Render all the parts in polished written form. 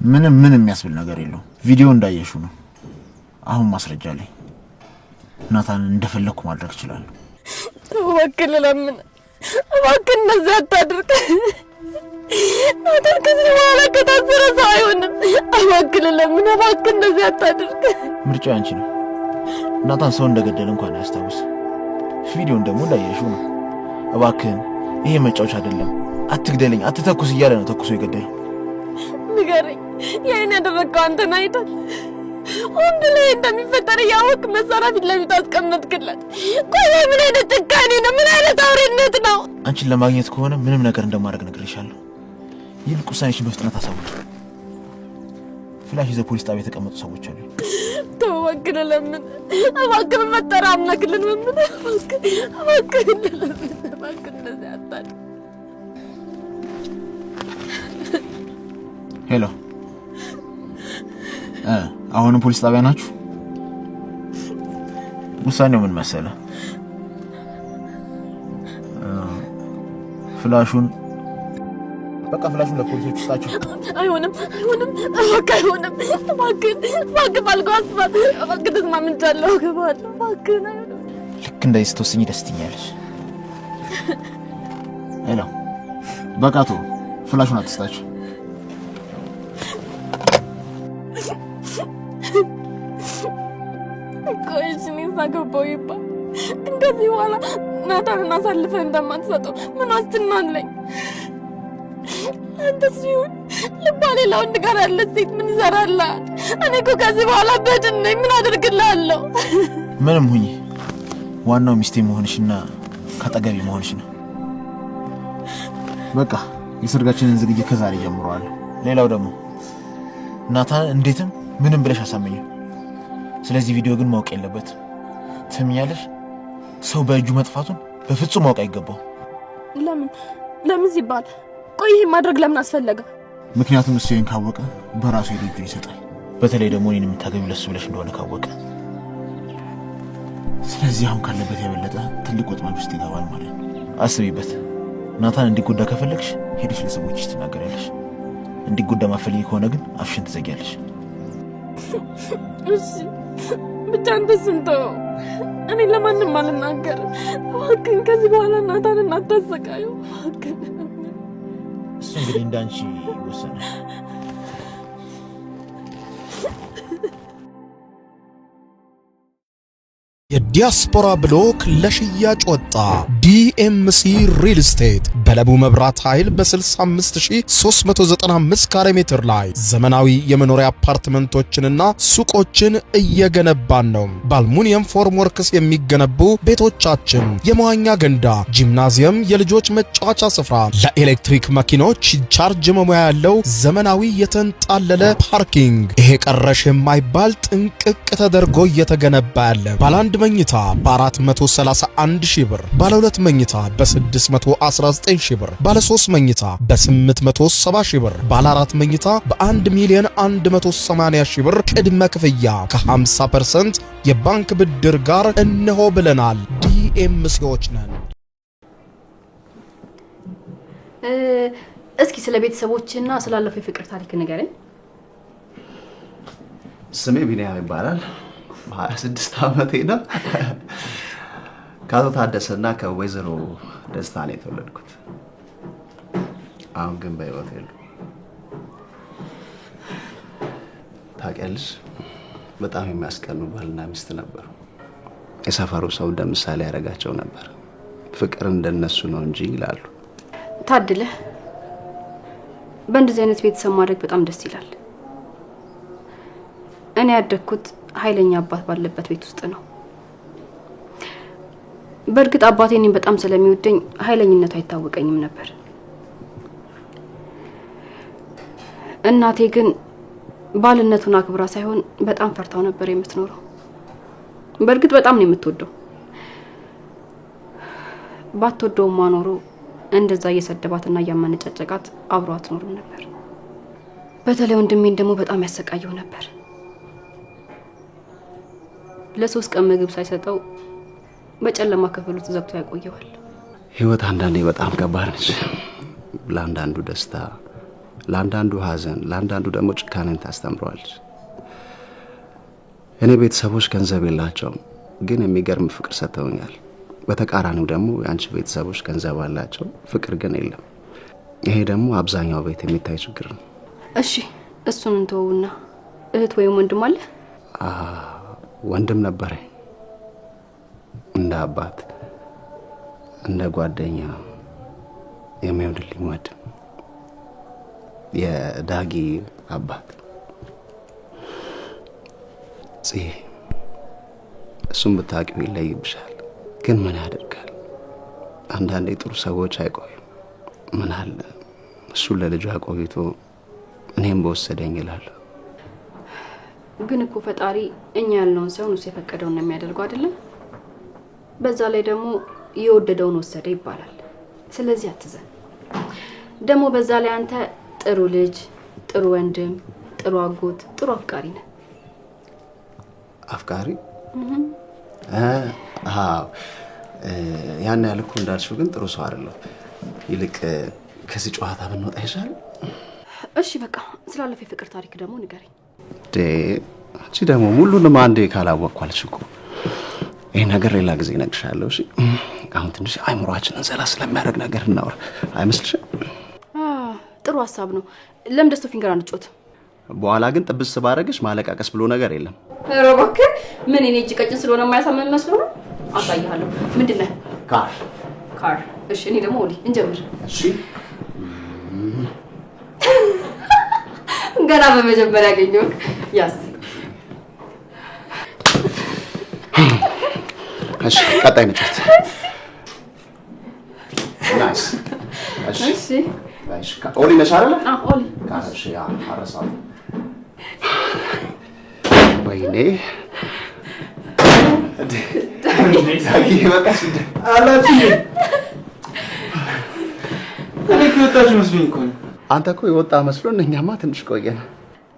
ምንም የሚያስብል ነገር የለው ቪዲዮ እንዳየሽው ነው አሁን ማስረጃ ላይ ናታን እንደፈለኩ ማድረግ ይችላል ወክል ለምን ወክል እንደዚህ አታድርግ ናታን ከዚህ በኋላ ከታሰረ ሰው አይሆንም ወክል ለምን ወክል እንደዚህ አታድርግ ምርጫ አንቺ ነው ናታን ሰው እንደገደለ እንኳን አያስታውስ ቪዲዮን ደግሞ እንዳየሽው ነው እባክህን ይሄ መጫወቻ አይደለም አትግደለኝ አትተኩስ እያለ ነው ተኩሶ ይገደል ንገረኝ የኔ ያደረገው አንተን አይደል ወንድ ላይ እንደሚፈጠር ያወቅ መሳሪያ ፊት ለፊት አስቀመጥክለት ቆይ ምን አይነት ጭካኔ ነው ምን አይነት አውሬነት ነው አንቺን ለማግኘት ከሆነ ምንም ነገር እንደማድረግ ነግሬሻለሁ ይልቅ ውሳኔሽን በፍጥነት አሳውቂ ፍላሽ ይዘው ፖሊስ ጣቢያ የተቀመጡ ሰዎች አሉ ተወክለ ለምን እባክህ መጠራ አምናክልን ምን እባክህ እንደዚህ አታል ሄሎ አሁን ፖሊስ ጣቢያ ናችሁ ውሳኔው ምን መሰለ ፍላሹን ለፖሊሶች ስጣቸው አይሆንም እባክህ ባልጓስባት እባክህ ተስማምቻለሁ ገባለሁ እባክህ ልክ እንደዚህ ስትወስኝ ደስ ትኛለሽ ሄሎ በቃ ፍላሹን አትስጣቸው ሳገባው ይባል እንደዚህ በኋላ ናታንን አሳልፈህ እንደማትሰጠው ምን ዋስትና አለኝ አንተስ ቢሆን ልባ ሌላ ወንድ ጋር ያለ ሴት ምን ይሰራልሃል እኔ እኮ ከዚህ በኋላ በድን ነኝ ምን አደርግልሃለሁ ምንም ሁኚ ዋናው ሚስቴ መሆንሽና ከጠገቤ መሆንሽ ነው በቃ የሰርጋችንን ዝግጅት ከዛሬ ጀምሯል ሌላው ደግሞ ናታን እንዴትም ምንም ብለሽ አሳመኘው ስለዚህ ቪዲዮ ግን ማወቅ የለበት ትምኛለሽ ሰው በእጁ መጥፋቱን በፍጹም ማወቅ አይገባው ለምን ሲባል ቆይ ይሄ ማድረግ ለምን አስፈለገ ምክንያቱም እሱ ይሄን ካወቀ በራሱ እጁን ይሰጣል በተለይ ደግሞ እኔን የምታገቢው ለሱ ብለሽ እንደሆነ ካወቀ ስለዚህ አሁን ካለበት የበለጠ ትልቅ ወጥመድ ውስጥ ይገባል ማለት ነው አስቢበት ናታን እንዲጎዳ ከፈለግሽ ሄደሽ ለሰዎችሽ ትናገሪያለሽ እንዲጎዳ ማፈልጊ ከሆነ ግን አፍሽን ትዘጊያለሽ እሺ ብቻ እንደስንተው እኔ ለማንም አልናገርም እባክህን ከዚህ በኋላ ናታንን አታሰቃዩ እባክህን እሱ እንግዲህ እንዳንቺ ወሰነ የዲያስፖራ ብሎክ ለሽያጭ ወጣ ዲኤምሲ ሪል ስቴት በለቡ መብራት ኃይል በ65395 ካሬ ሜትር ላይ ዘመናዊ የመኖሪያ አፓርትመንቶችንና ሱቆችን እየገነባን ነው በአልሙኒየም ፎርም ወርክስ የሚገነቡ ቤቶቻችን የመዋኛ ገንዳ ጂምናዚየም የልጆች መጫወቻ ስፍራ ለኤሌክትሪክ መኪኖች ቻርጅ መሙያ ያለው ዘመናዊ የተንጣለለ ፓርኪንግ ይሄ ቀረሽ የማይባል ጥንቅቅ ተደርጎ እየተገነባ ያለ ባለ አንድ መኝታ በ431 ሺህ ብር ባለ 2 መኝታ በ619 ሺህ ብር ባለ 3 መኝታ በ870 ሺህ ብር ባለ 4 መኝታ በ1 ሚሊዮን 180 ሺህ ብር ቅድመ ክፍያ ከ50% የባንክ ብድር ጋር እነሆ ብለናል ዲኤምሲዎች ነን እስኪ ስለ ቤተሰቦችና ስላለፈው የፍቅር ታሪክ ንገረኝ ስሜ ቢኒያም ይባላል 26 ዓመቴ ነው ካቶ ታደሰና ከወይዘሮ ደስታ ነው የተወለድኩት አሁን ግን በህይወት የሉም ታውቂያለሽ በጣም የሚያስቀኑ ባልና ሚስት ነበሩ የሰፈሩ ሰው እንደምሳሌ ያደርጋቸው ነበር ፍቅር እንደነሱ ነው እንጂ ይላሉ ታድለ በእንደዚህ አይነት ቤተሰብ ማድረግ በጣም ደስ ይላል እኔ ያደግኩት ኃይለኛ አባት ባለበት ቤት ውስጥ ነው በእርግጥ አባቴ እኔን በጣም ስለሚወደኝ ኃይለኝነቱ አይታወቀኝም ነበር እናቴ ግን ባልነቱን አክብራ ሳይሆን በጣም ፈርታው ነበር የምትኖረው በእርግጥ በጣም ነው የምትወደው ባትወደው ማኖሩ እንደዛ እየሰደባትና ያማነጫጨቃት አብሯት ኖር ነበር በተለይ ወንድሜን ደግሞ በጣም ያሰቃየው ነበር ለሶስት ቀን ምግብ ሳይሰጠው በጨለማ ክፍል ውስጥ ዘግቶ ያቆየዋል ህይወት አንዳንዴ በጣም ከባድ ነች ለአንዳንዱ ደስታ ለአንዳንዱ ሀዘን፣ ለአንዳንዱ ደግሞ ጭካኔን ታስተምረዋለች። እኔ ቤተሰቦች ገንዘብ የላቸውም፣ ግን የሚገርም ፍቅር ሰጥተውኛል። በተቃራኒው ደግሞ የአንቺ ቤተሰቦች ገንዘብ አላቸው፣ ፍቅር ግን የለም። ይሄ ደግሞ አብዛኛው ቤት የሚታይ ችግር ነው። እሺ እሱን እንተውና እህት ወይም ወንድም አለ? ወንድም ነበረ፣ እንደ አባት እንደ ጓደኛ የሚወድልኝ ወንድም፣ የዳጊ አባት ጽዬ። እሱም ብታውቂው ይለይብሻል። ግን ምን ያደርጋል፣ አንዳንዴ ጥሩ ሰዎች አይቆዩም። ምን አለ እሱን ለልጁ አቆይቶ እኔም በወሰደኝ ይላል። ግን እኮ ፈጣሪ እኛ ያልነውን ሳይሆን እሱ የፈቀደውን ነው የሚያደርገው አይደለም? በዛ ላይ ደግሞ የወደደውን ወሰደ ይባላል። ስለዚህ አትዘን። ደግሞ በዛ ላይ አንተ ጥሩ ልጅ፣ ጥሩ ወንድም፣ ጥሩ አጎት፣ ጥሩ አፍቃሪ ነህ። አፍቃሪ? አዎ። ያን ያልኩ እንዳልሽው ግን ጥሩ ሰው አይደለም። ይልቅ ከዚህ ጨዋታ ብንወጣ ይሻላል። እሺ በቃ ስላለፈ የፍቅር ታሪክ ደግሞ ንገረኝ። አንቺ ደግሞ ሙሉንም አንዴ ካላወቅኳልሽ እኮ ይሄ ነገር ሌላ ጊዜ እነግርሻለሁ። እሺ አሁን ትንሽ አይምሯችንን ዘላ ስለሚያደርግ ነገር እናወራ አይመስልሽም? ጥሩ ሀሳብ ነው። ለምን ደስቶ ፊንገር አንጮት? በኋላ ግን ጥብስ ባረግሽ ማለቃቀስ ብሎ ነገር የለም። ኧረ እባክህ ምን እኔ እጅ ቀጭን ስለሆነ የማያሳምን መስሎ ነው? አሳይሃለሁ። ምንድነው? ካር። እሺ እኔ ደግሞ ወዲ እንጀምር። እሺ ገና በመጀመሪያ ያገኘው ያስ እሺ ቀጣይ ነጭት ናይስ። እሺ ኦሊ ነሽ አይደል? ኦሊ ካሽ ያ አረሳው። ወይኔ ዳጊ በቃሽ እንደ አላችሁ እኔ ከወጣሽ መስሎኝ እኮ ነው። አንተ እኮ የወጣ መስሎን እኛማ ትንሽ ቆየን።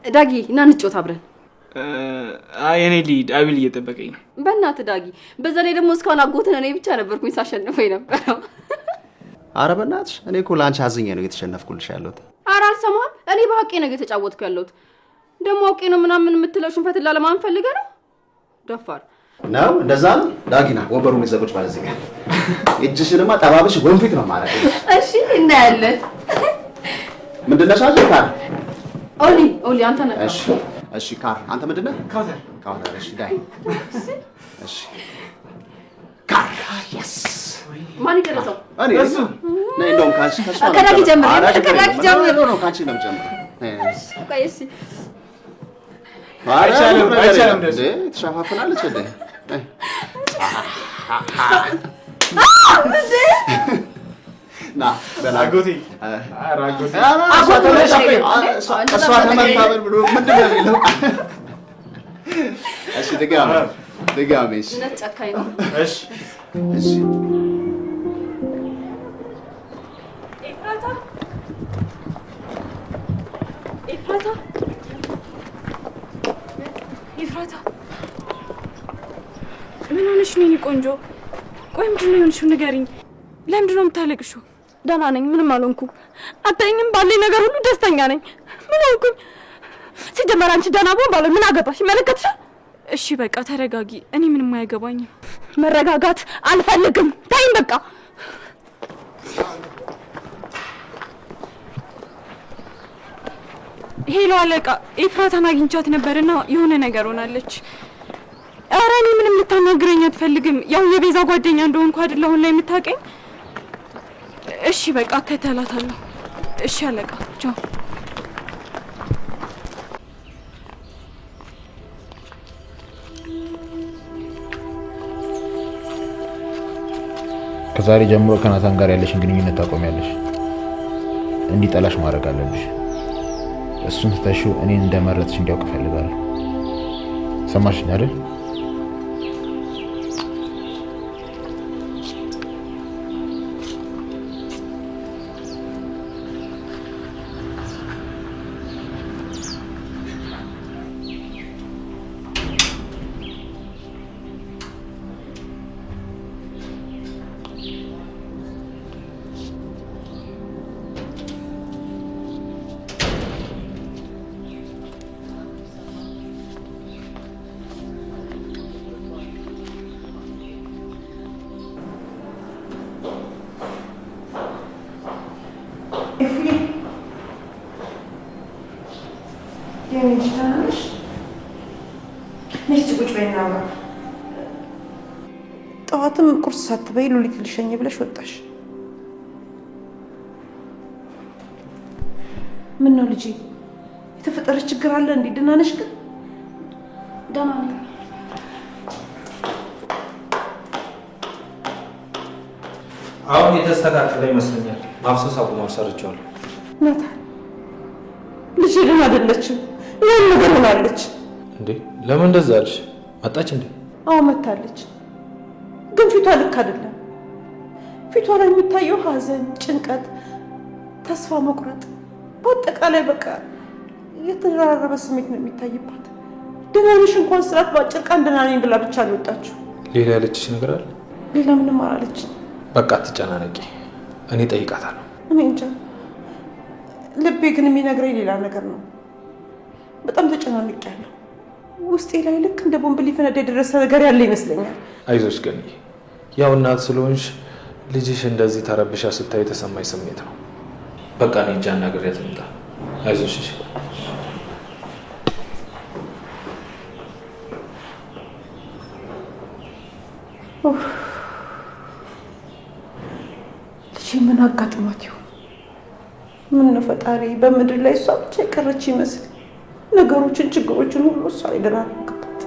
ዳጊ እና እንጮት አብረን። እኔ ልሂድ፣ አቤል እየጠበቀኝ ነው። በእናትህ ዳጊ፣ በዛ ላይ ደግሞ እስካሁን አጎትን እኔ ብቻ ነበርኩኝ ሳሸንፈው የነበረው። ኧረ በእናትሽ እኔ እኮ ላንቺ አዝኜ ነው እየተሸነፍኩልሽ ያለሁት። ኧረ አልሰማህም? እኔ በሀቄ ነው እየተጫወትኩ ያለሁት። ደግሞ አውቄ ነው ምናምን የምትለው ሽንፈት ላለማን ፈልገህ ነው? ደፋር ነው። እንደዛ ነው። ዳጊና ወንበሩን ይዘቁጭ ማለት እዚህ ጋር እጅሽንማ ጠባብሽ ወንፊት ነው ማለት ነው። እሺ እናያለን። ምንድን ነሽ አንቺ? ካር ኦሊ አንተ ነህ። እሺ ካር አንተ ምንድን ነህ? ካውተር። እሺ ዳይ እሺ ካር የስ ማን ይቀርጸው? እኔ እሱ ነኝ። እንደውም ካንቺ ከሱ ከዳጊ ጀምር። ነው ካንቺ ነው ጀምር። ቆይ እሺ አይቻልም እንዴ? ተሻፋፍናለች እንዴ? ና በላጎቴ አራጎቴ እሷ ተመታበል ብሎ ምንድን ነው የሚለው? እሺ ድጋሜ እሺ ጨካኝ ነው። እሺ እሺ ኤፍራታ ምን ሆነሽ ነው የኔ ቆንጆ? ቆይ ምንድን ነው የሆንሽው? ንገሪኝ። ለምንድን ነው የምታለቅሽው? ደህና ነኝ፣ ምንም አልሆንኩም። አታይኝም? ባለኝ ነገር ሁሉ ደስተኛ ነኝ። ምን ሆንኩኝ? ሲጀመር አንቺ ደህና ብሆን ባልሆን ምን አገባሽ? ይመለከትሻል? እሺ በቃ ተረጋጊ። እኔ ምንም አያገባኝም። መረጋጋት አልፈልግም። ታይም በቃ ሄሎ አለቃ፣ ኤፍራታን አግኝቻት ነበርና የሆነ ነገር ሆናለች። ኧረ እኔ ምንም ልታናግረኝ አትፈልግም። ያው የቤዛ ጓደኛ እንደሆንኩ አይደል አሁን ላይ የምታውቀኝ? እሺ በቃ እከተላታለሁ። እሺ አለቃ፣ ቻው። ከዛሬ ጀምሮ ከናታን ጋር ያለሽን ግንኙነት ታቆሚያለሽ። እንዲጠላሽ ማድረግ አለብሽ። እሱን ትተሽው እኔን እንደመረጥሽ እንዲያውቅ እፈልጋለሁ። ሰማሽኝ አይደል? ነሽ? ነሽ ቁጭ በይና ጠዋትም ቁርስ ሳትበይ ሉሊት ልሸኝ ብለሽ ወጣሽ። ምን ነው ልጄ? የተፈጠረ ችግር አለ እንዴ? ደህና ነሽ ግን? ደህና ነኝ። አሁን የተስተካከለ ይመስለኛል። ማፍሰስ አቁሟል፣ ሰርቼዋለሁ። ናታን ልጄ ደህና አይደለችም። ያን ነገር ሆናለች። እንዴ ለምን እንደዛ አልሽ? መጣች እንዴ? አዎ መታለች፣ ግን ፊቷ ልክ አይደለም። ፊቷ ላይ የሚታየው ሐዘን፣ ጭንቀት፣ ተስፋ መቁረጥ፣ በአጠቃላይ በቃ የተደራረበ ስሜት ነው የሚታይባት። ደህና ነሽ እንኳን ስላት በአጭር ቀን ደህና ነኝ ብላ ብቻ ነው የወጣችው። ሌላ ያለችሽ ነገር አለ? ሌላ ምንም አላለችኝ። በቃ አትጨናነቂ፣ እኔ ጠይቃታለሁ። እኔ እንጃ፣ ልቤ ግን የሚነግረኝ ሌላ ነገር ነው። በጣም ተጨናንቄያለሁ። ውስጤ ላይ ልክ እንደ ቦምብ ሊፈነዳ የደረሰ ነገር ያለ ይመስለኛል። አይዞሽ ገኒ፣ ያው እናት ስለሆንሽ ልጅሽ እንደዚህ ተረብሻ ስታይ የተሰማኝ ስሜት ነው። በቃ እኔ እንጃ አናግሬያት ልምጣ። አይዞሽ እሺ። ልጄ ምን አጋጥሟት ይሆን? ምን ነው ፈጣሪ በምድር ላይ እሷ ብቻ የቀረች ይመስል ነገሮችን፣ ችግሮችን ሁሉ እሷ ላይ ደራረገባት።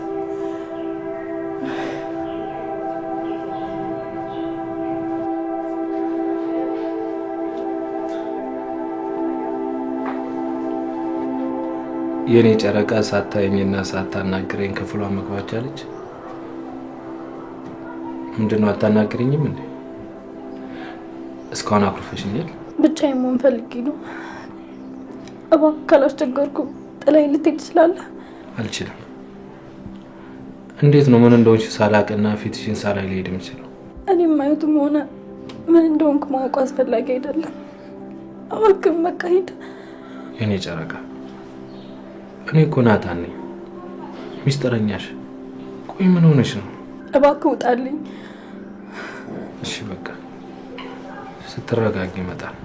የኔ ጨረቃ ሳታየኝና ሳታናግረኝ ክፍሏ መግባት ቻለች። ምንድነው አታናግረኝም እንዴ? እስካሁን አኩርፈሽኛል። ብቻዬን መሆን ፈልጌ ነው። እባክህ ካላስቸገርኩ ጥላዬን ልትሄድ ትችላለህ? አልችልም። እንዴት ነው ምን እንደሆንሽ ሳላቅና ፊትሽን ሳላይ ልሄድ የምችለው? እኔም ማየቱም ሆነ ምን እንደሆንኩ ማወቁ አስፈላጊ አይደለም። እባክህ በቃ ሂድ። የኔ ጨረቃ እኔ እኮ ናታን ነኝ፣ ሚስጥረኛሽ። ቆይ ምን ሆነሽ ነው? እባክህ ውጣልኝ። እሺ በቃ ስትረጋጊ ይመጣል።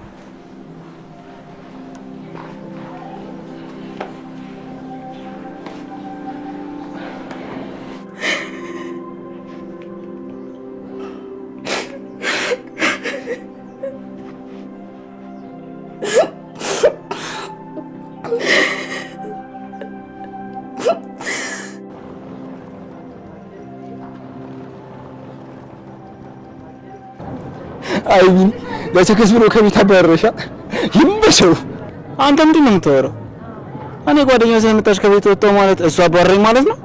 አይኝ ለተከስ ብሎ ከቤት አባረረሻ። ይመሸው። አንተ ምንድን ነው የምታወራው? እኔ ጓደኛ ሳይመጣሽ ከቤት ወጣው ማለት እሷ አባረረኝ ማለት ነው?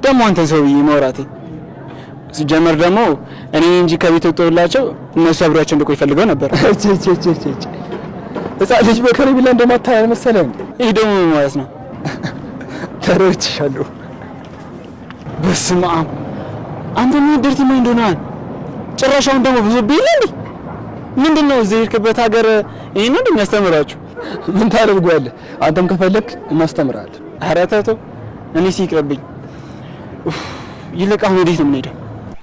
ደግሞ አንተን ሰውዬ ማውራቴ ሲጀመር ደግሞ እኔ እንጂ ከቤት ወጣውላቸው እነሱ አብሯቸው እንደቆይ ፈልገው ነበር። ህፃን ልጅ በከረሜላ እንደማታያል መሰለኝ። ይሄ ደግሞ ምን ማለት ነው? ተረድቻለሁ። በስመ አብ አንተ ምን ድርት ምን እንደሆነሃል? ጭራሻውን ደግሞ ብዙ ቢልኝ ምንድነው እዚህ የሄድክበት ሀገር ይሄን እንደሚያስተምራችሁ? ምን ታደርጓለህ? አንተም ከፈለክ እናስተምራለን። ኧረ ተው እኔ ሲቅርብኝ። ይልቅ አሁን ወዴት ነው የምንሄደው?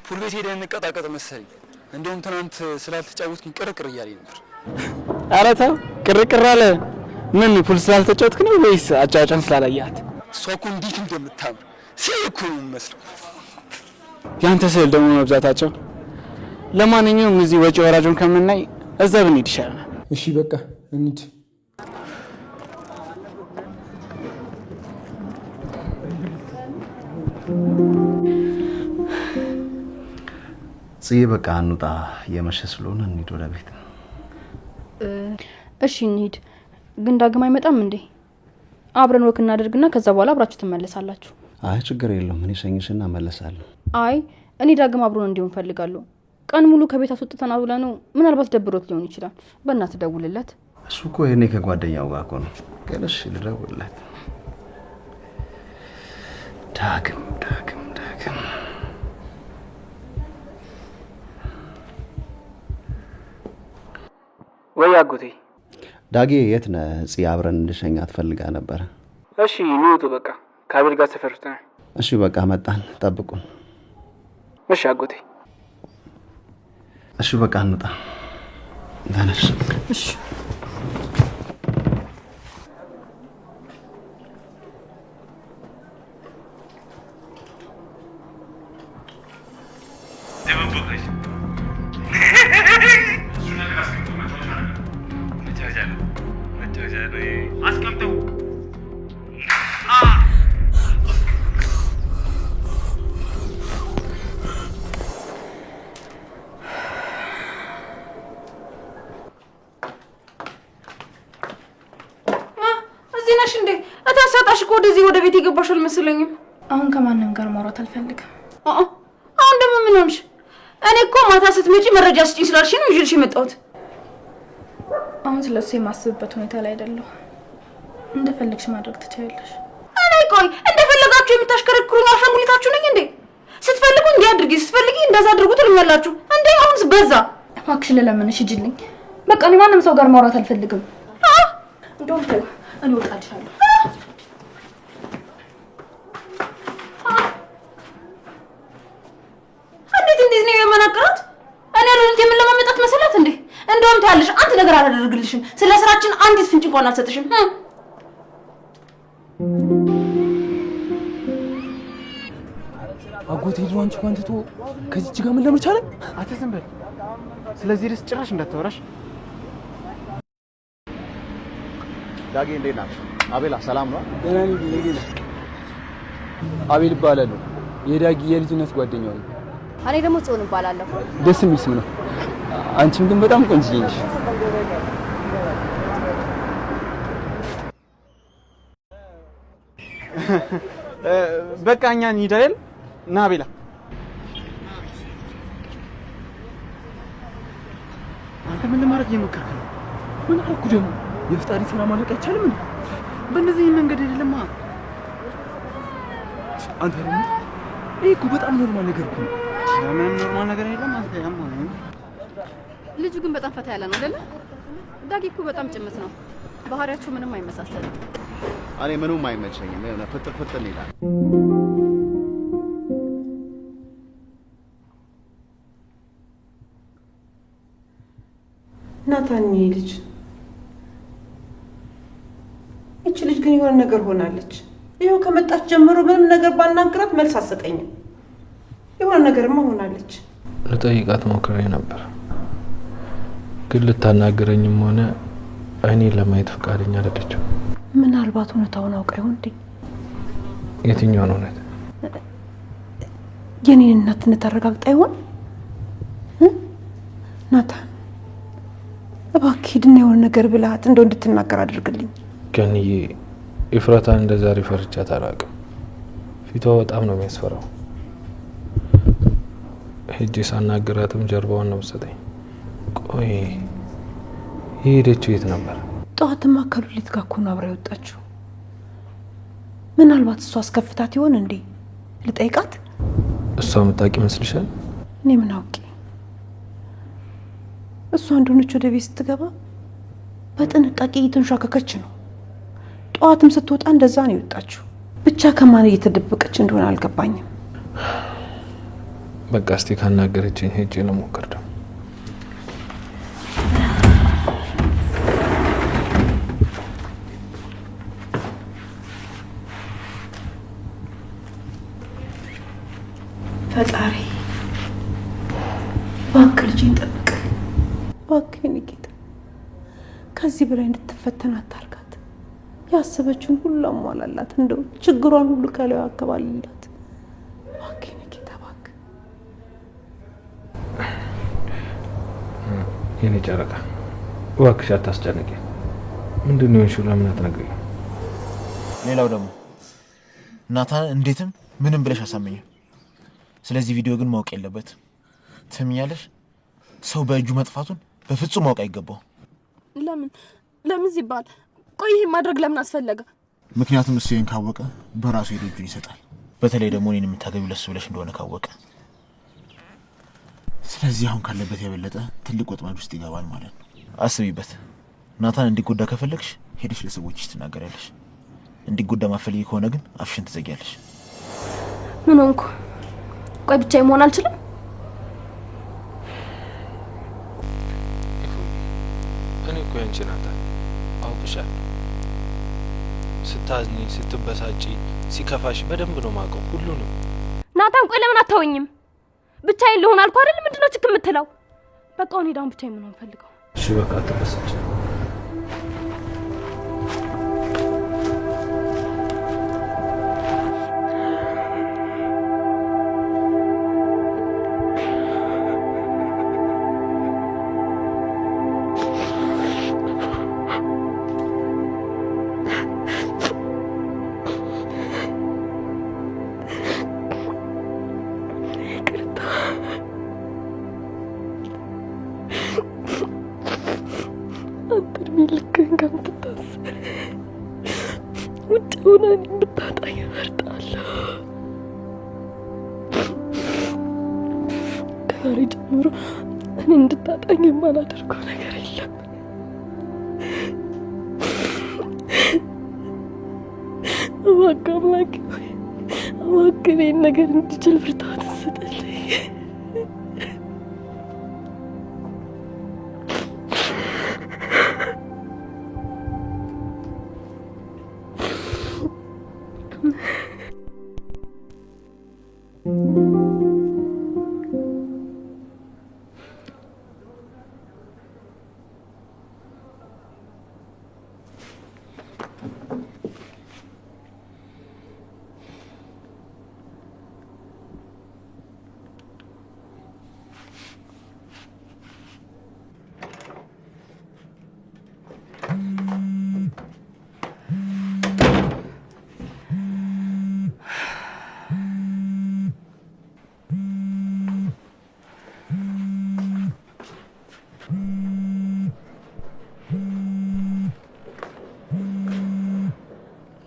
ፑል ቤት ሄደን እንቀጣቀጥ መሰለኝ። እንደውም ትናንት ስላልተጫወትኩኝ ቅርቅር እያለኝ ነበር። ኧረ ተው ቅርቅር አለ። ምን ፑል ስላልተጫወትክ ነው ወይስ አጫጫን ስላላያት? እሷ እኮ እንዴት እንደምታምር ሲልኩ ነው የሚመስለው። ያንተ ስዕል ደግሞ መብዛታቸው። ለማንኛውም እዚህ ወጪ ወራጁን ከምናይ እዛ ብንሄድ ይሻላል። እሺ በቃ እንሂድ። ጽዬ በቃ እንውጣ፣ የመሸ ስለሆነ እንሂድ ወደ ቤት። እሺ እንሂድ። ግን ዳግም አይመጣም እንዴ? አብረን ወክ እናደርግና ከዛ በኋላ አብራችሁ ትመለሳላችሁ። አይ ችግር የለውም፣ እኔ ሸኝሽና እመለሳለሁ። አይ እኔ ዳግም አብሮን እንዲሆን ፈልጋለሁ። ቀን ሙሉ ከቤት አስወጥተና ብለ ነው ምናልባት ደብሮት ሊሆን ይችላል። በእናትህ ደውልለት። እሱ እኮ የኔ ከጓደኛው ጋር እኮ ነው። ግን እሺ ልደውልለት። ዳግም ወይ አጎቴ። ዳጌ የት ነህ? ጽዬ አብረን እንድሸኛት ፈልጋ ነበረ። እሺ ንውጡ በቃ ከአቤል ጋር ሰፈር ውስጥ ነን። እሺ በቃ መጣን፣ ጠብቁን። እሺ አጎቴ። እሺ በቃ እንውጣ። ተነሽ። እሺ ነው አስቀምጠው። እዚህ ነሽ እንዴ? እታሳጣሽ እኮ ወደዚህ ወደ ቤት የገባሽ አልመሰለኝም። አሁን ከማንም ጋር ማውራት አልፈልግም። አሁን ደግሞ ምን ሆንሽ? እኔ እኮ ማታ ስትመጪ መረጃ ስጪኝ ስላልሽ ነው ይዤልሽ የመጣሁት። አሁን ስለሱ የማስብበት ሁኔታ ላይ አይደለሁ። እንደፈለግሽ ማድረግ ትችያለሽ። እኔ ቆይ እንደፈለጋችሁ የምታሽከረክሩኝ አሻንጉሊታችሁ ነኝ እንዴ? ስትፈልጉ እንዲህ አድርጊ፣ ስትፈልጊ እንደዛ አድርጉ ትሉኛላችሁ እንዴ? አሁንስ በዛ። እባክሽ ልለምንሽ ሂጂልኝ። በቃ እኔ ማንም ሰው ጋር ማውራት አልፈልግም። እንደውም ተይው፣ እኔ እወጣልሻለሁ። እንዴት ነው የማናገራት? እኔ ለልጅ የምንለማመጣት መሰላት እንዴ? እንደውም ታያለሽ፣ አንተ ነገር አላደርግልሽም። ስለ ስራችን አንዲት ፍንጭ እንኳን አልሰጥሽም። አጎቴ ልጅ አንቺ እንኳን ትቶ ከዚች ጋር ምን ለምን ቻለ? አትዝም በል። ስለዚህ ርዕስ ጭራሽ እንዳታወራሽ። ዳጌ እንዴት ናችሁ? አቤላ ሰላም ነው? ደህና ነኝ። አቤል እባላለሁ። የዳጊ የልጅነት ጓደኛው ነው። እኔ ደግሞ ጽዮን እባላለሁ። ደስ የሚል ስም ነው። አንቺም ግን በጣም ቆንጆ ነሽ። በቃ እኛ እንሂድ አይደል? ና አቤላ። አንተ ምን ለማድረግ እየሞከርክ ነው? ምን አልኩ ደግሞ? የፍጣሪ ስራ ማለቅ አይቻልም እንዴ? በእነዚህ መንገድ አይደለማ። አንተ ደግሞ ይሄ እኮ በጣም ኖርማል ነገር እኮ ነው። ምንም ኖርማል ነገር አይደለም። አንተ ያማ ልጁ ግን በጣም ፈታ ያለ ነው አይደለ? ዳጊ እኮ በጣም ጭምት ነው። ባህሪያቸው ምንም አይመሳሰልም። እኔ ምንም አይመቸኝም። የሆነ ፍጥር ፍጥር ይላል። ናታን ልጅ እቺ ልጅ ግን የሆነ ነገር ሆናለች። ይኸው ከመጣች ጀምሮ ምንም ነገር ባናግራት መልስ አትሰጠኝም። የሆነ ነገርማ ሆናለች። ልጠይቃት ሞክሬ ነበር፣ ግን ልታናግረኝም ሆነ አይኔን ለማየት ፈቃደኛ አይደለችም። ምናልባት እውነታውን አውቃ ይሆን እንዴ? የትኛውን እውነት? የኔን እናትነት አረጋግጣ ይሆን? ናታን እባክህ ሂድና የሆነ ነገር ብላት እንደው እንድትናገር አድርግልኝ። ገንዬ ኢፍራታን እንደዛሬ ፈርቻት አላውቅም። ፊቷ በጣም ነው የሚያስፈራው። ሄጄ ሳናግራትም ጀርባዋን ነው የምትሰጠኝ። ቆይ የሄደችው የት ነበር? ጠዋትማ ከሉሊት ጋር እኮ ነው አብራ የወጣችው። ምናልባት እሷ አስከፍታት ይሆን እንዴ? ልጠይቃት። እሷ የምታውቂ ይመስልሻል? እኔ ምን አውቄ። እሷ እንደሆነች ወደ ቤት ስትገባ በጥንቃቄ እየተንሻከከች ነው። ጠዋትም ስትወጣ እንደዛ ነው የወጣችው። ብቻ ከማን እየተደበቀች እንደሆነ አልገባኝም። በቃ እስቲ ካናገረችኝ ሄጄ ልሞክር ደግሞ። ፈጣሪ እባክህ ልጄን ጠብቅ። እባክህ የኔ ጌታ ከዚህ በላይ እንድትፈተን አታርጋት። ያሰበችውን ሁሉ አሟላላት። እንደው ችግሯን ሁሉ ከላዩ አከባልላት። እባክህ የኔ ጌታ እባክህ። የኔ ጨረቃ እባክሽ አታስጨንቂ። ምንድን ነው የሆንሽው? ለምን አትነግሪኝ? ሌላው ደግሞ ናታን እንዴትም ምንም ብለሽ አሳመኘው። ስለዚህ ቪዲዮ ግን ማወቅ የለበትም። ትምኛለሽ? ሰው በእጁ መጥፋቱን በፍጹም ማወቅ አይገባው። ለምን ሲባል? ቆይ ይሄን ማድረግ ለምን አስፈለገ? ምክንያቱም እሱ ይሄን ካወቀ በራሱ ሄዶ እጁን ይሰጣል። በተለይ ደግሞ እኔን የምታገቢው ለሱ ብለሽ እንደሆነ ካወቀ፣ ስለዚህ አሁን ካለበት የበለጠ ትልቅ ወጥመድ ውስጥ ይገባል ማለት ነው። አስቢበት። ናታን እንዲጎዳ ከፈለግሽ ሄደሽ ለሰዎችሽ ትናገሪያለሽ። እንዲጎዳ ማፈልጊ ከሆነ ግን አፍሽን ትዘጊያለሽ። ምን ሆንኩ? ቆይ ብቻዬን መሆን አልችልም? እኔ እኮ ያንቺ ናታን አውቅሻለሁ። ስታዝኒ፣ ስትበሳጪ፣ ሲከፋሽ በደንብ ነው የማውቀው ሁሉንም። ናታን ቆይ ለምን አታወኝም? ብቻዬን ልሆን አልኩ አይደል? ምንድነው ችክ የምትለው? በቃ እኔ ዳውን ብቻዬን መሆን ፈልገው። እሺ በቃ አትበሳጭ። እድሜ ልክህን ከምትታሰር ውጭ ሆነ እኔን ብታጣኝ እመርጣለሁ። ከዛሬ ጀምሮ እኔ እንድታጣኝ የማላደርገው ነገር የለም። እባክህ አምላኬ ሆይ እባክህ እኔን ነገር እንድችል ብርታት ስጠልኝ።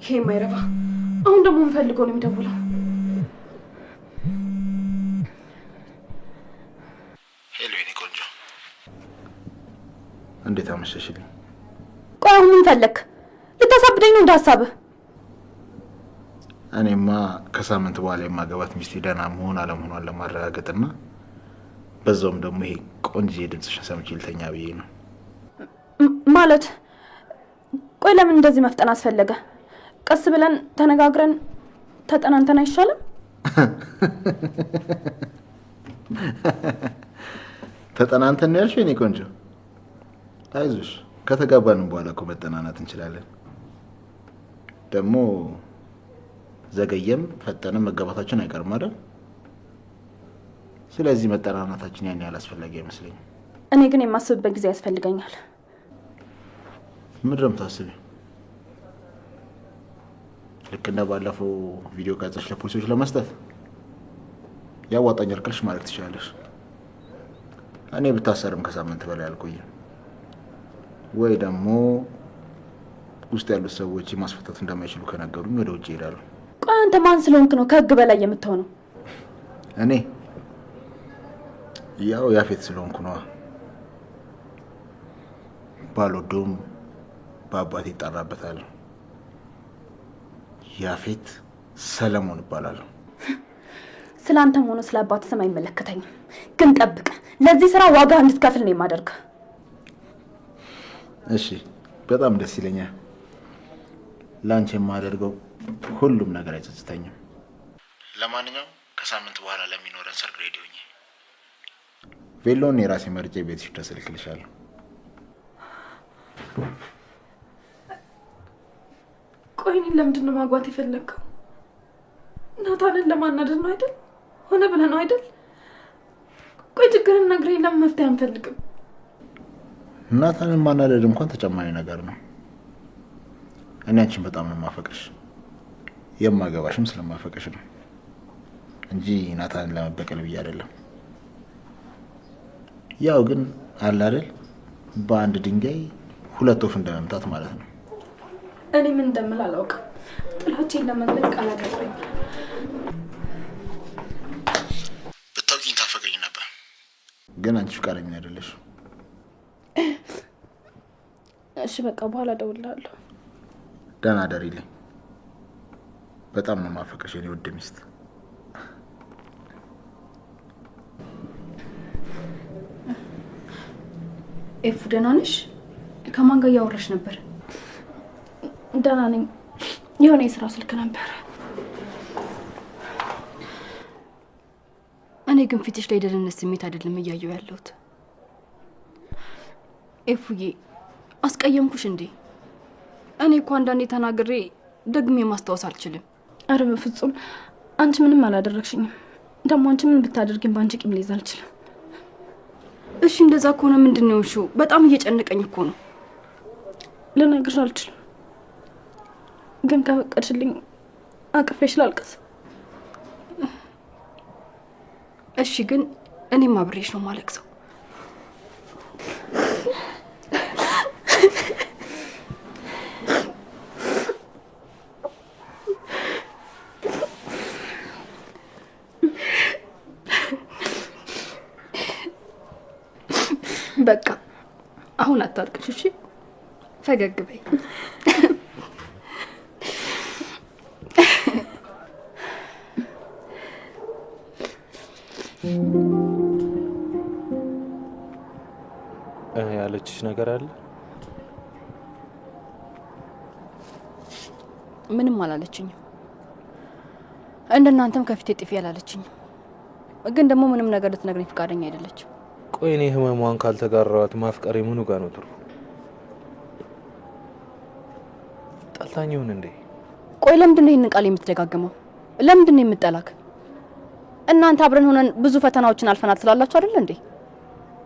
ይሄ የማይረባ አሁን ደግሞ የምፈልገው ነው የሚደውለው። ሄሎ የኔ ቆንጆ፣ እንዴት አመሸሽልኝ? ቆይ አሁን ምን ፈለክ? ልታሳብደኝ ነው እንዳሳብህ? እኔማ ከሳምንት በኋላ የማገባት ሚስቴ ደህና መሆን አለመሆኗን ለማረጋገጥና በዛውም ደግሞ ይሄ ቆንጆ ድምፅሽን ሰምቼ ልተኛ ብዬ ነው። ማለት ቆይ ለምን እንደዚህ መፍጠን አስፈለገ? ቀስ ብለን ተነጋግረን ተጠናንተን አይሻልም? ተጠናንተን ያልሽው የኔ ቆንጆ? አይዞሽ፣ ከተጋባንም በኋላ እኮ መጠናናት እንችላለን። ደግሞ ዘገየም ፈጠንም መጋባታችን አይቀርም አይደል? ስለዚህ መጠናናታችን ያን ያህል አስፈላጊ አይመስለኝም። እኔ ግን የማስብበት ጊዜ ያስፈልገኛል። ምንድን ነው የምታስቢው? ልክ እንደ ባለፈው ቪዲዮ ቀርጸሽ ለፖሊሶች ለመስጠት? ያዋጣኛል ካልሽ ማድረግ ትችላለሽ። እኔ ብታሰርም ከሳምንት በላይ አልቆይም። ወይ ደግሞ ውስጥ ያሉት ሰዎች ማስፈታት እንደማይችሉ ከነገሩኝ ወደ ውጭ ይሄዳሉ። ቆይ አንተ ማን ስለሆንክ ነው ከህግ በላይ የምትሆነው? እኔ ያው ያፌት ስለሆንኩ ነዋ። ባልወደውም በአባቴ ይጠራበታል። ያፌት ሰለሞን እባላለሁ። ስላንተም ሆነ ስለ አባት ስም አይመለከተኝም። ግን ጠብቅ፣ ለዚህ ስራ ዋጋ እንድትከፍል ነው የማደርገው። እሺ፣ በጣም ደስ ይለኛል። ላንቺ የማደርገው ሁሉም ነገር አይጸጽተኝም። ለማንኛውም ከሳምንት በኋላ ለሚኖረን ሰርግ ሬዲ ሁኚ። ቬሎን የራሴ መርጬ ቤትሽ ድረስ እልክልሻለሁ። ቆይ እኔን ለምንድን ነው ማግባት የፈለግከው? ናታንን ለማናደድ ነው አይደል? ሆነ ብለህ ነው አይደል? ቆይ ችግርን ነግረኝ፣ ለምን መፍትሄ አንፈልግም? ናታንን ማናደድ እንኳን ተጨማሪ ነገር ነው። እኔ አንቺን በጣም ነው የማፈቅርሽ፣ የማገባሽም ስለማፈቅርሽ ነው እንጂ ናታንን ለመበቀል ብዬ አይደለም። ያው ግን አለ አይደል በአንድ ድንጋይ ሁለት ወፍ እንደመምታት ማለት ነው። እኔ ምን እንደምል አላውቅም። ጥላቼን ለመግለጽ ቃል አቀረኝ። ብታውቂኝ ታፈቀኝ ነበር፣ ግን አንቺ ፍቃደኛ አይደለሽ። እሺ በቃ በኋላ እደውልልሃለሁ። ደህና ደሪልኝ። በጣም ነው የማፈቅርሽ የኔ ውድ ሚስት። ኤፉ ደህና ነሽ? ከማን ጋር እያወራሽ ነበር? ደህና ነኝ። የሆነ የስራ ስልክ ነበር። እኔ ግን ፊትሽ ላይ ደህንነት ስሜት አይደለም እያየሁ ያለሁት። ኤፉዬ አስቀየምኩሽ እንዴ? እኔ እኮ አንዳንዴ ተናግሬ ደግሜ ማስታወስ አልችልም። አረ በፍጹም አንቺ ምንም አላደረግሽኝም። ደግሞ አንቺ ምን ብታደርጊም በአንቺ ቂም ልይዝ አልችልም። እሺ እንደዛ ከሆነ ምንድን ነው እሺ? በጣም እየጨነቀኝ እኮ ነው። ልነግርሽ አልችልም፣ ግን ከፈቀድሽልኝ አቅፌሽ ላልቅስ። እሺ ግን እኔም አብሬሽ ነው ማለቅሰው። አሁን አታልቅሽ እሺ ፈገግ በይ ያለችሽ ነገር አለ? ምንም አላለችኝም። እንደናንተም ከፊቴ ጥፊ ያላለችኝም። ግን ደግሞ ምንም ነገር ልትነግረኝ ፈቃደኛ አይደለችም። ቆይ እኔ ህመሟን ካልተጋራኋት ማፍቀሬ ምኑ ጋር ነው ትርፉ? ጠልታኝ ይሁን እንዴ? ቆይ ለምንድን ነው ይህንን ቃል የምትደጋግመው? ለምንድን ነው የምትጠላክ? እናንተ አብረን ሆነን ብዙ ፈተናዎችን አልፈናል ትላላችሁ አይደል እንዴ?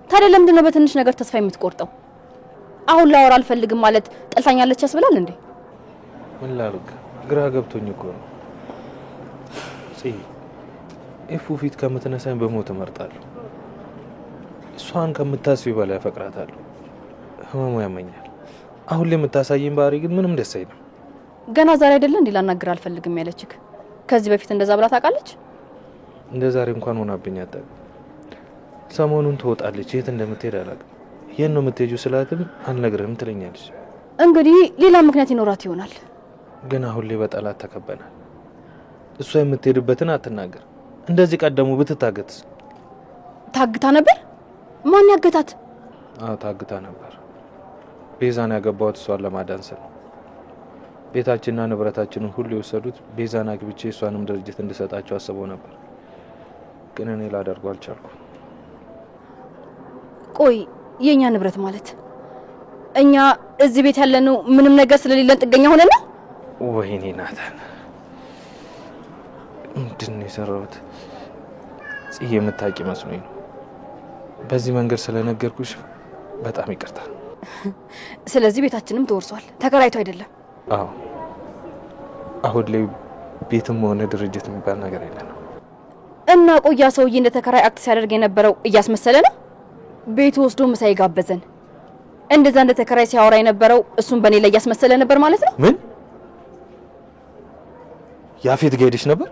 ታዲያ ለምንድን ነው በትንሽ ነገር ተስፋ የምትቆርጠው? አሁን ላወራ አልፈልግም ማለት ጠልታኛለች ያስብላል እንዴ? ምን ላድርግ? ግራ ገብቶኝ እኮ ነው። ኤፉ ፊት ከምትነሳኝ በሞት እመርጣለሁ። እሷን ከምታስቢ በላይ አፈቅራታለሁ። ህመሙ ያመኛል። አሁን ላይ የምታሳየኝ ባህሪ ግን ምንም ደስ አይልም። ገና ዛሬ አይደለ እንዴ ላናግር አልፈልግም ያለችክ? ከዚህ በፊት እንደዛ ብላ ታውቃለች? እንደ ዛሬ እንኳን ሆናብኝ አታውቅም። ሰሞኑን ትወጣለች፣ የት እንደምትሄድ አላውቅም። የት ነው የምትሄጂው ስላትም አልነግርህም ትለኛለች። እንግዲህ ሌላ ምክንያት ይኖራት ይሆናል። ግን አሁን ላይ በጠላት ተከበናል። እሷ የምትሄድበትን አትናገር። እንደዚህ ቀደሙ ብትታገትስ? ታግታ ነበር? ማን ያገታት? አዎ ታግታ ነበር። ቤዛን ያገባሁት እሷን ለማዳን ስል ነው። ቤታችንና ንብረታችንን ሁሉ የወሰዱት ቤዛን አግብቼ እሷንም ድርጅት እንድሰጣቸው አስበው ነበር። ግን እኔ ላደርገው አልቻልኩም። ቆይ የኛ ንብረት ማለት እኛ እዚህ ቤት ያለነው ምንም ነገር ስለሌለን ጥገኛ ሆነን ነው? ወይኔ ናታን ምንድን ነው የሰራሁት? ጽዬ የምታውቂ መስሎኝ ነው። በዚህ መንገድ ስለነገርኩሽ በጣም ይቅርታ። ስለዚህ ቤታችንም ተወርሷል፣ ተከራይቶ አይደለም? አዎ አሁን ላይ ቤትም ሆነ ድርጅት የሚባል ነገር የለንም። እና ቆያ ሰውዬ እንደ ተከራይ አክት ሲያደርግ የነበረው እያስመሰለ ነው? ቤቱ ወስዶ ምሳ ይጋበዘን እንደዛ እንደ ተከራይ ሲያወራ የነበረው እሱን በኔ ላይ እያስመሰለ ነበር ማለት ነው? ምን ያፌት ጋር ሄደሽ ነበር?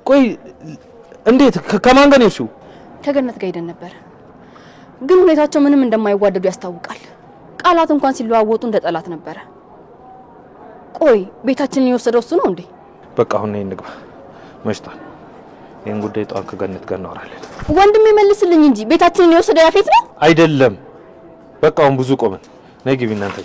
ቆይ እንዴት? ከማን ጋር ነው? ከገነት ጋር ሄደን ነበር። ግን ሁኔታቸው ምንም እንደማይዋደዱ ያስታውቃል። ቃላት እንኳን ሲለዋወጡ እንደ ጠላት ነበረ። ቆይ ቤታችንን የወሰደው እሱ ነው እንዴ? በቃ አሁን ነይ እንግባ፣ መሽቷል። ይሄን ጉዳይ ጠዋት ከገነት ጋር እናወራለን። ወንድሜ መልስልኝ እንጂ ቤታችንን የወሰደው ያፌት ነው አይደለም? በቃ አሁን ብዙ ቆመን፣ ነይ ግቢ እናንተ።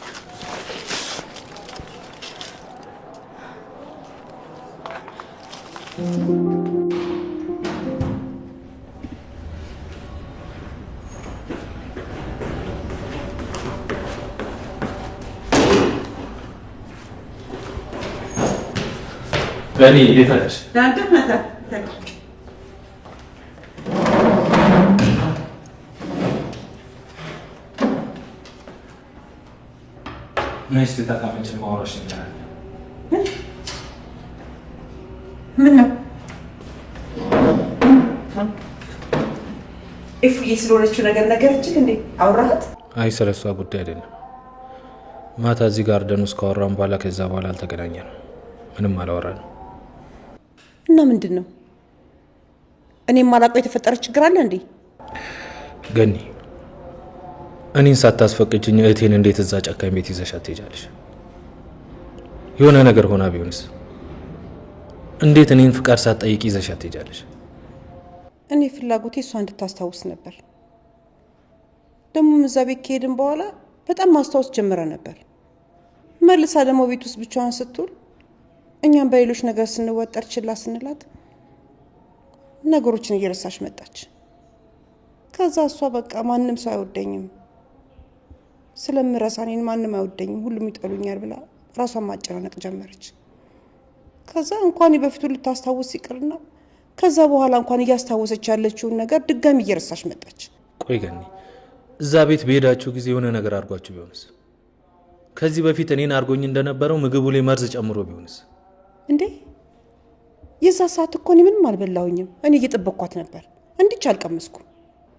በኒ ይፈታሽ ዳንተ መጣ ነይስ ተታካመች ማውራሽ ይችላል። ምን ነው እፍዬ ስለሆነችው ነገረችህ እንዴ? አውራሃት? አይ ስለሷ ጉዳይ አይደለም። ማታ እዚህ ጋር ደኑስ ካወራን በኋላ ከዛ በኋላ አልተገናኘንም። ምንም አላወራንም። እና ምንድን ነው? እኔም ማላውቀው የተፈጠረ ችግር አለ እንዴ? ገኒ እኔን ሳታስፈቅጂኝ እህቴን እንዴት እዛ ጨካኝ ቤት ይዘሻት ትሄጃለሽ? የሆነ ነገር ሆና ቢሆንስ? እንዴት እኔን ፍቃድ ሳትጠይቂ ይዘሻት ትሄጃለሽ? እኔ ፍላጎቴ እሷ እንድታስታውስ ነበር። ደግሞ እዛ ቤት ከሄድን በኋላ በጣም ማስታወስ ጀምረ ነበር። መልሳ ደግሞ ቤት ውስጥ ብቻዋን ስትውል እኛም በሌሎች ነገር ስንወጠር ችላ ስንላት ነገሮችን እየረሳች መጣች። ከዛ እሷ በቃ ማንም ሰው አይወደኝም፣ ስለምረሳ እኔን ማንም አይወደኝም፣ ሁሉም ይጠሉኛል ብላ ራሷን ማጨናነቅ ጀመረች። ከዛ እንኳን በፊቱ ልታስታውስ ይቅርና ከዛ በኋላ እንኳን እያስታወሰች ያለችውን ነገር ድጋሚ እየረሳች መጣች። ቆይ ገኒ እዛ ቤት በሄዳችሁ ጊዜ የሆነ ነገር አድርጓችሁ ቢሆንስ? ከዚህ በፊት እኔን አድርጎኝ እንደነበረው ምግቡ ላይ መርዝ ጨምሮ ቢሆንስ? እንዴ የዛ ሰዓት እኮ እኔ ምንም አልበላሁኝም። እኔ እየጠበቅኳት ነበር፣ እንዲች አልቀመስኩ።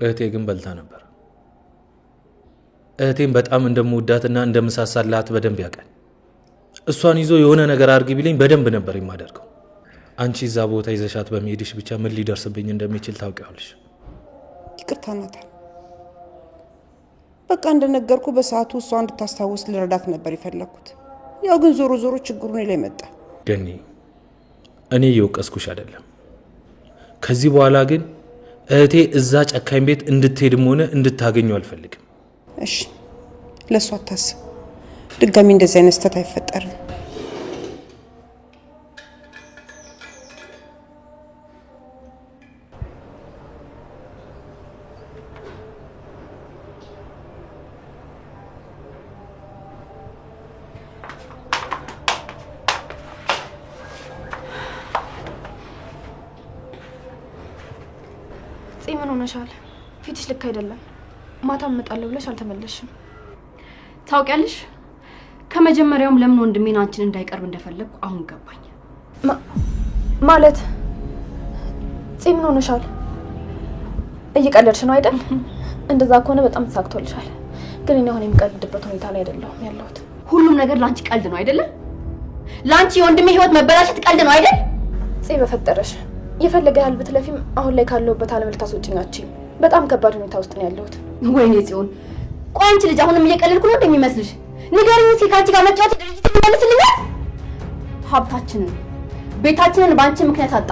እህቴ ግን በልታ ነበር። እህቴን በጣም እንደምወዳትና እንደምሳሳላት በደንብ ያውቃል። እሷን ይዞ የሆነ ነገር አድርጊ ቢለኝ በደንብ ነበር የማደርገው። አንቺ እዛ ቦታ ይዘሻት በመሄድሽ ብቻ ምን ሊደርስብኝ እንደሚችል ታውቂያለሽ። ይቅርታ ናታን፣ በቃ እንደነገርኩ በሰዓቱ እሷ እንድታስታውስ ልረዳት ነበር የፈለኩት። ያው ግን ዞሮ ዞሮ ችግሩ እኔ ላይ መጣ። ገኒ እኔ እየወቀስኩሽ አይደለም። ከዚህ በኋላ ግን እህቴ እዛ ጨካኝ ቤት እንድትሄድም ሆነ እንድታገኙ አልፈልግም። እሺ ለሷ አታስብ። ድጋሚ እንደዚህ አይነት ስህተት አይፈጠርም። ምን ሆነሻል? ፊትሽ ልክ አይደለም። ማታ እመጣለሁ ብለሽ አልተመለስሽም። ታውቂያለሽ፣ ከመጀመሪያውም ለምን ወንድሜን አንቺን እንዳይቀርብ እንደፈለኩ አሁን ገባኝ። ማለት ምን ሆነሻል? እየቀለድሽ ነው አይደል? እንደዛ ከሆነ በጣም ተሳክቶልሻል። ግን እኔ አሁን የሚቀልድበት ሁኔታ ላይ አይደለሁም ያለሁት። ሁሉም ነገር ላንቺ ቀልድ ነው አይደል? ላንቺ የወንድሜ ህይወት መበላሸት ቀልድ ነው አይደል? በፈጠረሽ የፈለገ ያህል ብትለፊም አሁን ላይ ካለሁበት ዓለም ልታስወጪኛችኝ። በጣም ከባድ ሁኔታ ውስጥ ነው ያለሁት። ወይኔ ጽዮን፣ ቆይ አንቺ ልጅ አሁንም እየቀለድኩ ነው እንደሚመስልሽ? ንገሪኝ እስኪ፣ ከአንቺ ጋር መጫወት ድርጅት ይመልስልኛል? ሀብታችንን ቤታችንን በአንቺ ምክንያት አጣ።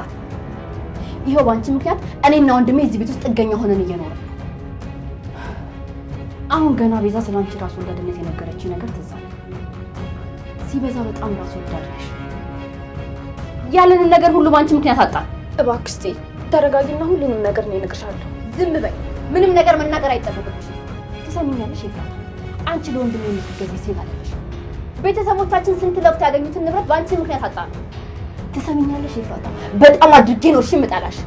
ይኸው በአንቺ ምክንያት እኔና ወንድሜ እዚህ ቤት ውስጥ ጥገኛ ሆነን እየኖረ። አሁን ገና ቤዛ ስለ አንቺ ራስ ወዳድነት የነገረችኝ ነገር ትዝ አለኝ። ሲበዛ በጣም ራስ ወዳድ ነሽ። ያለንን ነገር ሁሉ በአንቺ ምክንያት አጣ። እባክሽ ተረጋጊና ሁሉንም ነገር ነው እነግርሻለሁ። ዝም በይ። ምንም ነገር መናገር አይጠበቅብሽም። ትሰሚኛለሽ ይፍራታ፣ አንቺ ለወንድሜ የምትገቢ ሴት አይደለሽ። ቤተሰቦቻችን ስንት ለፍተው ያገኙትን ንብረት በአንቺ ምክንያት አጣ። ትሰሚኛለሽ ይፍራታ፣ በጣም አድርጌ ነው እሺ የምጠላሽ።